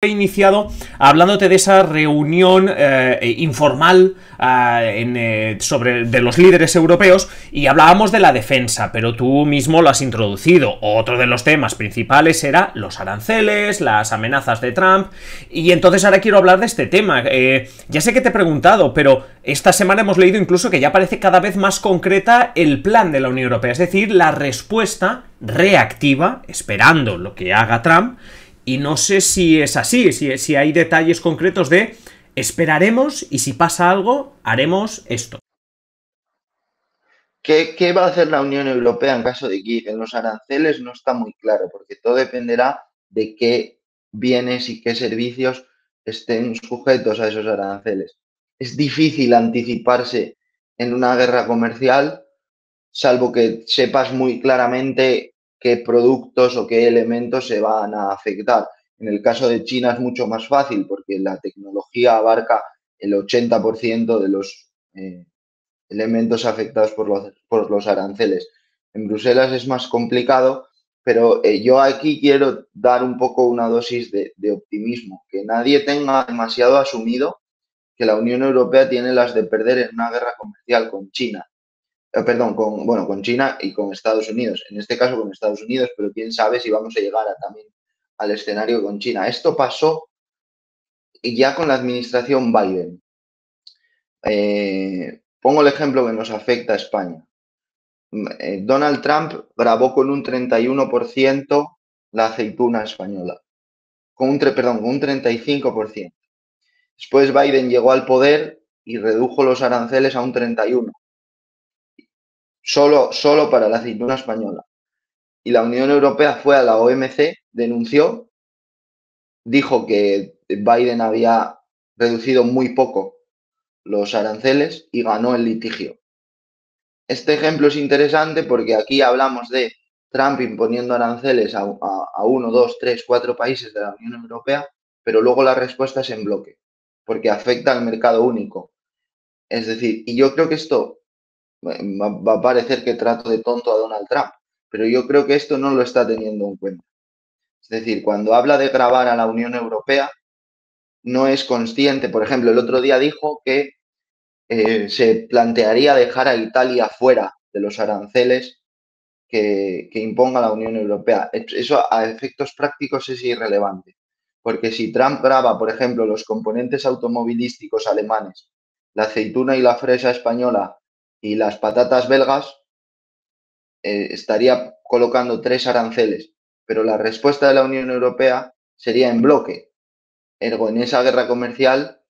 He iniciado hablándote de esa reunión informal de los líderes europeos y hablábamos de la defensa, pero tú mismo lo has introducido. Otro de los temas principales era los aranceles, las amenazas de Trump, y entonces ahora quiero hablar de este tema. Ya sé que te he preguntado, pero esta semana hemos leído incluso que ya parece cada vez más concreta el plan de la Unión Europea, es decir, la respuesta reactiva, esperando lo que haga Trump. Y no sé si es así, si hay detalles concretos de esperaremos y si pasa algo, haremos esto. ¿Qué va a hacer la Unión Europea en caso de que en los aranceles no está muy claro, porque todo dependerá de qué bienes y qué servicios estén sujetos a esos aranceles? Es difícil anticiparse en una guerra comercial, salvo que sepas muy claramente qué productos o qué elementos se van a afectar. En el caso de China es mucho más fácil porque la tecnología abarca el 80% de los elementos afectados por los aranceles. En Bruselas es más complicado, pero yo aquí quiero dar un poco una dosis de optimismo, que nadie tenga demasiado asumido que la Unión Europea tiene las de perder en una guerra comercial con China. Perdón, con China y con Estados Unidos. En este caso con Estados Unidos, pero quién sabe si vamos a llegar también al escenario con China. Esto pasó ya con la administración Biden. Pongo el ejemplo que nos afecta a España. Donald Trump grabó con un 31% la aceituna española, con un 35%. Después Biden llegó al poder y redujo los aranceles a un 31%, solo para la aceituna española. Y la Unión Europea fue a la OMC, denunció, dijo que Biden había reducido muy poco los aranceles y ganó el litigio. Este ejemplo es interesante porque aquí hablamos de Trump imponiendo aranceles a 1, 2, 3, 4 países de la Unión Europea, pero luego la respuesta es en bloque, porque afecta al mercado único. Es decir, y yo creo que esto va a parecer que trato de tonto a Donald Trump, pero yo creo que esto no lo está teniendo en cuenta. Es decir, cuando habla de gravar a la Unión Europea, no es consciente. Por ejemplo, el otro día dijo que se plantearía dejar a Italia fuera de los aranceles que imponga la Unión Europea. Eso a efectos prácticos es irrelevante, porque si Trump grava, por ejemplo, los componentes automovilísticos alemanes, la aceituna y la fresa española y las patatas belgas, estaría colocando 3 aranceles, pero la respuesta de la Unión Europea sería en bloque. Ergo, en esa guerra comercial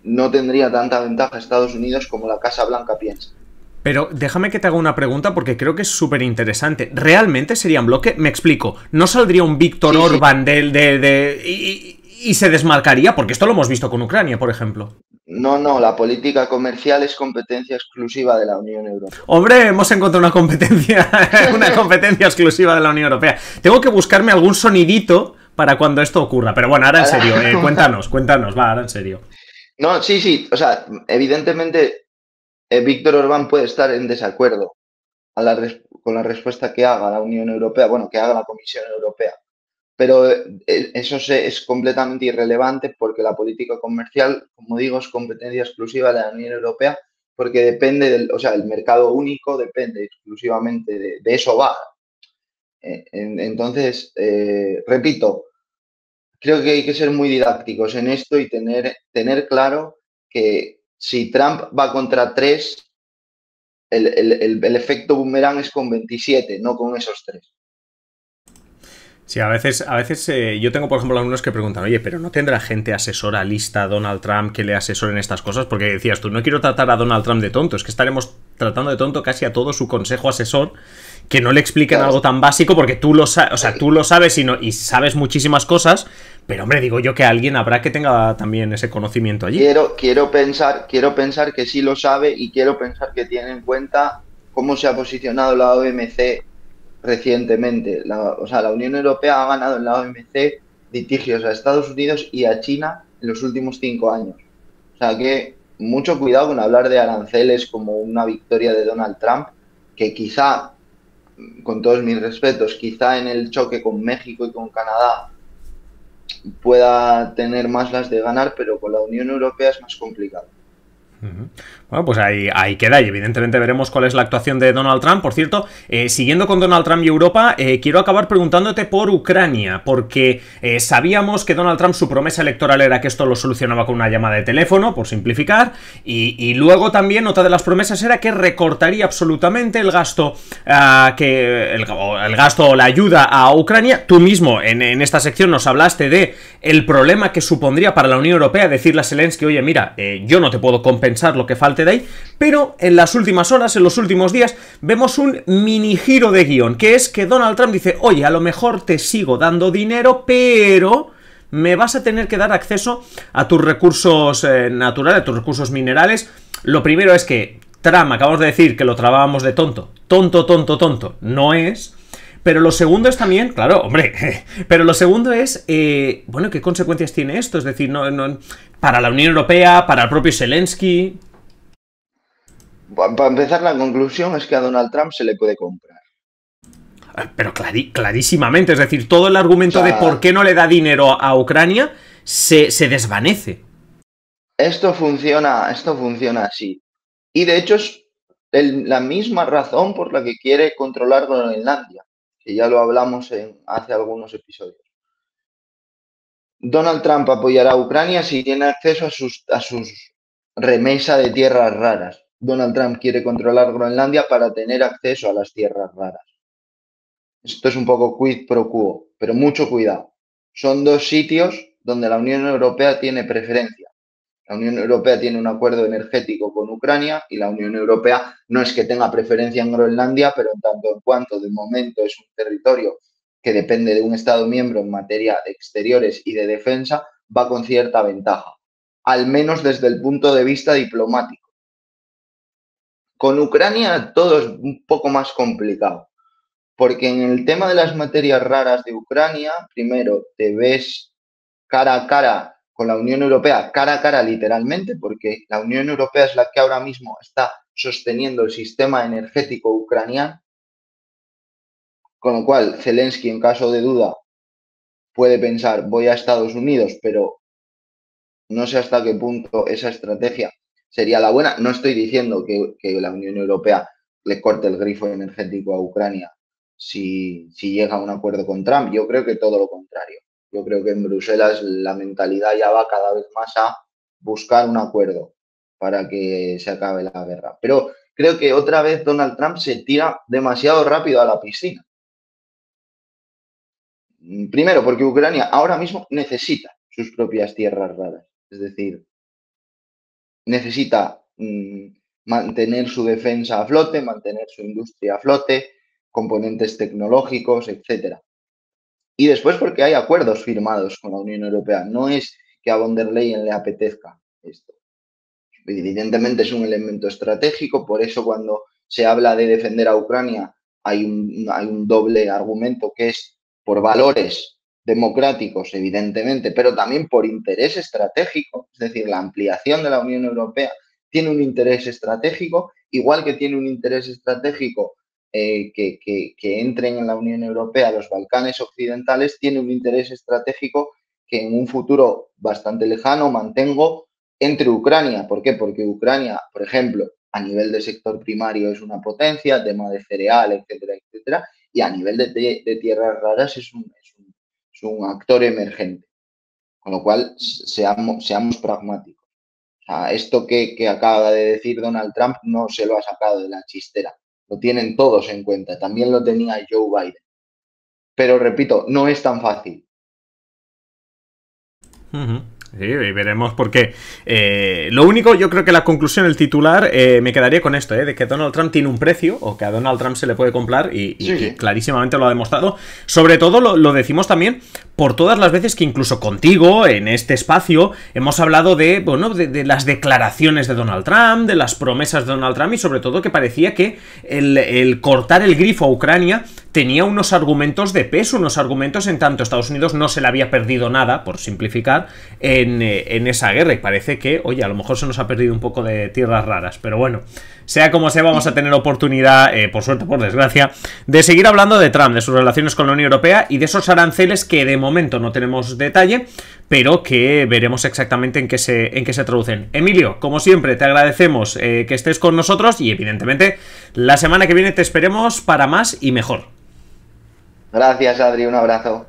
no tendría tanta ventaja Estados Unidos como la Casa Blanca piensa. Pero déjame que te haga una pregunta porque creo que es súper interesante. ¿Realmente sería en bloque? Me explico. ¿No saldría un Víctor Orbán y se desmarcaría? Porque esto lo hemos visto con Ucrania, por ejemplo. No, la política comercial es competencia exclusiva de la Unión Europea. Hombre, hemos encontrado una competencia exclusiva de la Unión Europea. Tengo que buscarme algún sonidito para cuando esto ocurra. Pero bueno, ahora en serio, cuéntanos, va, ahora en serio. No, sí, o sea, evidentemente Víctor Orbán puede estar en desacuerdo con la respuesta que haga la Unión Europea, bueno, que haga la Comisión Europea. Pero eso es completamente irrelevante porque la política comercial, como digo, es competencia exclusiva de la Unión Europea porque depende el mercado único depende exclusivamente de eso va. Entonces, repito, creo que hay que ser muy didácticos en esto y tener claro que si Trump va contra 3, el efecto boomerang es con 27, no con esos 3. Sí, a veces yo tengo, por ejemplo, algunos que preguntan, oye, pero ¿no tendrá gente asesora lista a Donald Trump que le asesoren estas cosas? Porque decías tú, no quiero tratar a Donald Trump de tonto, es que estaremos tratando de tonto casi a todo su consejo asesor, que no le expliquen algo tan básico, porque tú lo sabes y sabes muchísimas cosas, pero hombre, digo yo que alguien habrá que tenga también ese conocimiento allí. Quiero pensar que sí lo sabe y quiero pensar que tiene en cuenta cómo se ha posicionado la OMC recientemente. La Unión Europea ha ganado en la OMC litigios a Estados Unidos y a China en los últimos 5 años. O sea que mucho cuidado con hablar de aranceles como una victoria de Donald Trump, que quizá, con todos mis respetos, quizá en el choque con México y con Canadá pueda tener más las de ganar, pero con la Unión Europea es más complicado. Bueno, pues ahí queda y evidentemente veremos cuál es la actuación de Donald Trump. Por cierto, siguiendo con Donald Trump y Europa, quiero acabar preguntándote por Ucrania, porque sabíamos que Donald Trump, su promesa electoral era que esto lo solucionaba con una llamada de teléfono, por simplificar, y luego también otra de las promesas era que recortaría absolutamente el gasto, el gasto o la ayuda a Ucrania. Tú mismo en esta sección nos hablaste de el problema que supondría para la Unión Europea decirle a Zelensky, oye, mira, yo no te puedo compensar lo que falte de ahí, pero en las últimas horas, en los últimos días, vemos un mini giro de guión, que es que Donald Trump dice, oye, a lo mejor te sigo dando dinero, pero me vas a tener que dar acceso a tus recursos naturales, a tus recursos minerales. Lo primero es que Trump, acabamos de decir que lo trabábamos de tonto, no es. Pero lo segundo es también, claro, hombre, pero lo segundo es, bueno, ¿qué consecuencias tiene esto? Es decir, para la Unión Europea, para el propio Zelensky. Para empezar, la conclusión es que a Donald Trump se le puede comprar. Pero clarísimamente, es decir, todo el argumento de por qué no le da dinero a Ucrania se desvanece. Esto funciona así. Y de hecho es la misma razón por la que quiere controlar Groenlandia, que ya lo hablamos hace algunos episodios. Donald Trump apoyará a Ucrania si tiene acceso a sus remesa de tierras raras. Donald Trump quiere controlar Groenlandia para tener acceso a las tierras raras. Esto es un poco quid pro quo, pero mucho cuidado. Son dos sitios donde la Unión Europea tiene preferencia. La Unión Europea tiene un acuerdo energético con Ucrania y la Unión Europea no es que tenga preferencia en Groenlandia, pero en tanto en cuanto de momento es un territorio que depende de un Estado miembro en materia de exteriores y de defensa, va con cierta ventaja, al menos desde el punto de vista diplomático. Con Ucrania todo es un poco más complicado, porque en el tema de las materias raras de Ucrania, primero te ves cara a cara con la Unión Europea, cara a cara literalmente, porque la Unión Europea es la que ahora mismo está sosteniendo el sistema energético ucraniano, con lo cual Zelensky, en caso de duda, puede pensar voy a Estados Unidos, pero no sé hasta qué punto esa estrategia sería la buena. No estoy diciendo que la Unión Europea le corte el grifo energético a Ucrania si llega a un acuerdo con Trump. Yo creo que todo lo contrario. Yo creo que en Bruselas la mentalidad ya va cada vez más a buscar un acuerdo para que se acabe la guerra. Pero creo que otra vez Donald Trump se tira demasiado rápido a la piscina. Primero, porque Ucrania ahora mismo necesita sus propias tierras raras. Es decir, necesita mantener su defensa a flote, mantener su industria a flote, componentes tecnológicos, etcétera. Y después porque hay acuerdos firmados con la Unión Europea. No es que a von der Leyen le apetezca esto. Evidentemente es un elemento estratégico, por eso cuando se habla de defender a Ucrania hay un doble argumento que es por valores democráticos, evidentemente, pero también por interés estratégico, es decir, la ampliación de la Unión Europea tiene un interés estratégico, igual que tiene un interés estratégico que entren en la Unión Europea los Balcanes occidentales, tiene un interés estratégico que en un futuro bastante lejano mantengo entre Ucrania. ¿Por qué? Porque Ucrania, por ejemplo, a nivel de sector primario es una potencia, tema de cereal, etcétera, etcétera, y a nivel de tierras raras es un actor emergente. Con lo cual, seamos pragmáticos. O sea, esto que acaba de decir Donald Trump no se lo ha sacado de la chistera. Lo tienen todos en cuenta. También lo tenía Joe Biden. Pero repito, no es tan fácil. Sí, y veremos porque lo único, yo creo que la conclusión, el titular, me quedaría con esto, de que Donald Trump tiene un precio, o que a Donald Trump se le puede comprar, y clarísimamente lo ha demostrado. Sobre todo lo decimos también por todas las veces que incluso contigo, en este espacio, hemos hablado de, bueno, de las declaraciones de Donald Trump, de las promesas de Donald Trump, y sobre todo que parecía que el cortar el grifo a Ucrania tenía unos argumentos de peso, unos argumentos en tanto Estados Unidos no se le había perdido nada, por simplificar, en esa guerra. Y parece que, oye, a lo mejor se nos ha perdido un poco de tierras raras. Pero bueno, sea como sea, vamos a tener oportunidad, por suerte, por desgracia, de seguir hablando de Trump, de sus relaciones con la Unión Europea y de esos aranceles que de momento no tenemos detalle, pero que veremos exactamente en qué se traducen. Emilio, como siempre, te agradecemos que estés con nosotros y evidentemente la semana que viene te esperemos para más y mejor. Gracias, Adri, un abrazo.